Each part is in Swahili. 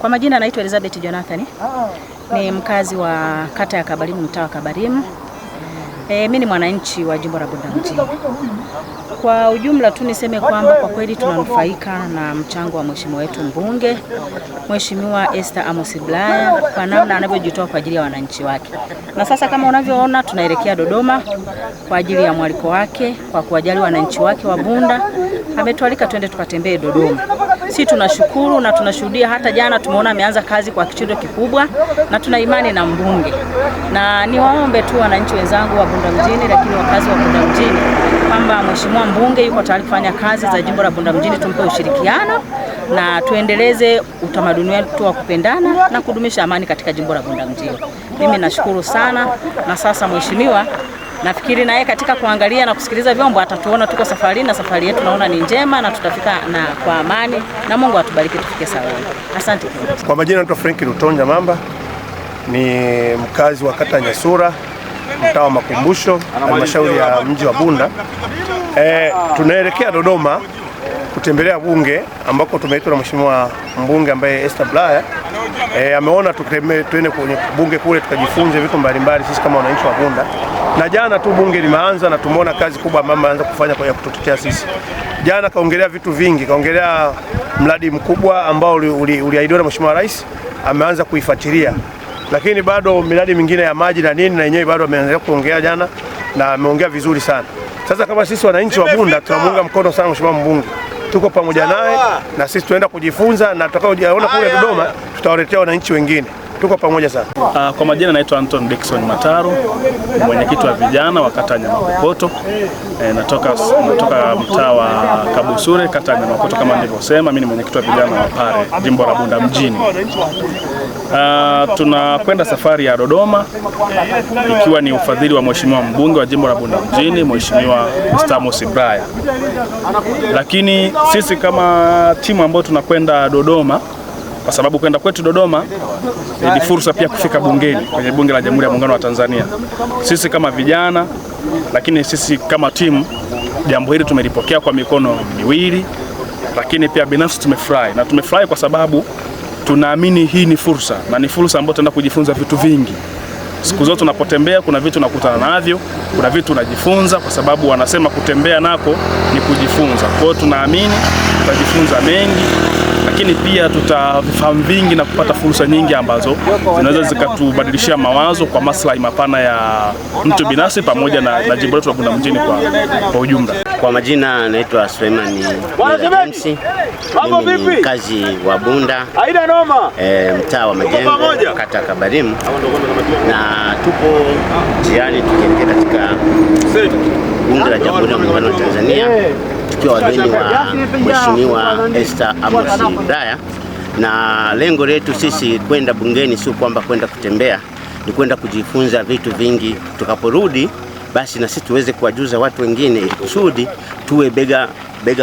Kwa majina naitwa Elizabeth Jonathan. Ni mkazi wa kata ya Kabarimu, mtaa wa Kabarimu. Mimi ni mwananchi wa jimbo la Bunda mjini. Kwa ujumla tu niseme kwamba kwa kweli tunanufaika na mchango wa mheshimiwa wetu mbunge, Mheshimiwa Esther Amos Bulaya, kwa namna anavyojitoa kwa ajili ya wananchi wake. Na sasa kama unavyoona tunaelekea Dodoma kwa ajili ya mwaliko wake, kwa kuwajali wananchi wake wa Bunda. Ametualika twende tukatembee Dodoma. Sisi tunashukuru na tunashuhudia, hata jana tumeona ameanza kazi kwa kichindo kikubwa, na tuna imani na mbunge. Na niwaombe tu wananchi wenzangu wa Bunda mjini, lakini wakazi wa Bunda mjini, kwamba mheshimiwa mbunge yuko tayari kufanya kazi za jimbo la Bunda mjini. Tumpe ushirikiano na tuendeleze utamaduni wetu wa kupendana na kudumisha amani katika jimbo la Bunda mjini. Mimi nashukuru sana, na sasa mheshimiwa nafikiri naye katika kuangalia na kusikiliza vyombo atatuona tuko safarini, na safari yetu naona ni njema na tutafika na kwa amani, na Mungu atubariki tufike salama. Asante. Kwa majina naitwa Frank Rutonja Mamba, ni mkazi wa kata Nyasura, mtaa wa Makumbusho, halmashauri ya mji wa Bunda. Tunaelekea Dodoma kutembelea bunge ambako tumeitwa na mheshimiwa mbunge ambaye Esther Bulaya. Ameona tuende kwenye bunge kule tukajifunze vitu mbalimbali sisi kama wananchi wa Bunda. Na jana tu bunge limeanza na tumeona kazi kubwa ambayo ameanza kufanya kwa kututetea sisi. Jana kaongelea vitu vingi, kaongelea mradi mkubwa ambao uliahidiwa na mheshimiwa rais, ameanza kuifuatilia. Lakini bado miradi mingine ya maji na nini na yenyewe bado ameanza kuongea jana, na ameongea vizuri sana. Sasa kama sisi wananchi wa Bunda tunamuunga mkono sana mheshimiwa mbunge. Tuko pamoja naye na sisi tunaenda kujifunza, na tutakaoona kule Dodoma tutawaletea wananchi wengine. Tuko pamoja sana. Kwa majina naitwa Anton Dickson Mataru, mwenyekiti wa vijana wa kata ya Nyamakokoto. Natoka mtaa wa Kabusure, kata ya Nyamakokoto kama nilivyosema. Mimi ni mwenyekiti wa vijana wa Pare, jimbo la Bunda mjini. Tunakwenda safari ya Dodoma ikiwa ni ufadhili wa mheshimiwa mbunge wa jimbo la Bunda mjini, Mheshimiwa Esther Amos Bulaya. Lakini sisi kama timu ambayo tunakwenda Dodoma, kwa sababu kwenda kwetu Dodoma ni fursa pia kufika bungeni, kwenye bunge la Jamhuri ya Muungano wa Tanzania. Sisi kama vijana, lakini sisi kama timu, jambo hili tumelipokea kwa mikono miwili, lakini pia binafsi tumefurahi. Na tumefurahi kwa sababu tunaamini hii ni fursa, na ni fursa ambayo tunaenda kujifunza vitu vingi. Siku zote tunapotembea kuna vitu nakutana navyo, kuna vitu unajifunza, kwa sababu wanasema kutembea nako ni kujifunza. Kwa hiyo tunaamini tutajifunza mengi, lakini pia tutafahamu vingi na kupata fursa nyingi ambazo zinaweza zikatubadilishia mawazo kwa maslahi mapana ya mtu binafsi pamoja na jimbo letu la Bunda mjini kwa ujumla. Kwa majina naitwa Suleiman MC. Mimi ni mkazi wa Bunda, mtaa wa Majengo, kata ya Kabarimu, na tupo njiani tukielekea katika bunge la Jamhuri ya Muungano wa Tanzania, tukiwa wageni wa mheshimiwa Esther Amos Bulaya. Na lengo letu sisi kwenda bungeni sio kwamba kwenda kutembea, ni kwenda kujifunza vitu vingi. Tukaporudi basi na sisi tuweze kuwajuza watu wengine, ili kusudi tuwe bega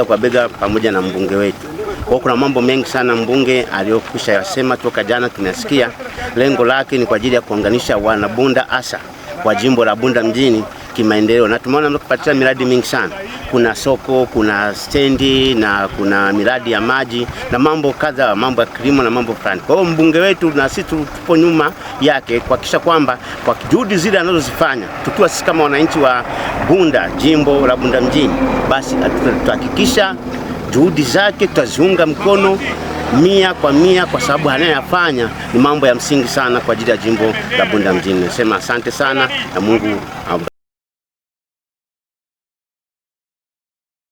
kwa bega pamoja na mbunge wetu. Kwa kuna mambo mengi sana mbunge aliyokwisha yasema toka jana tunasikia. Lengo lake ni kwa ajili ya kuunganisha wana Bunda, hasa kwa jimbo la Bunda mjini kimaendeleo, na tumeona kupatia miradi mingi sana. Kuna soko, kuna stendi, na kuna miradi ya maji na mambo kadha, mambo ya kilimo na mambo fulani. Kwa hiyo mbunge wetu na sisi tupo nyuma yake kuhakikisha kwamba kwa juhudi zile anazozifanya, tukiwa sisi kama wananchi wa Bunda, jimbo la Bunda mjini, basi tutahakikisha juhudi zake tutaziunga mkono 100%, kwa sababu anayofanya ni mambo ya msingi sana kwa ajili ya jimbo la Bunda mjini. Nasema asante sana na Mungu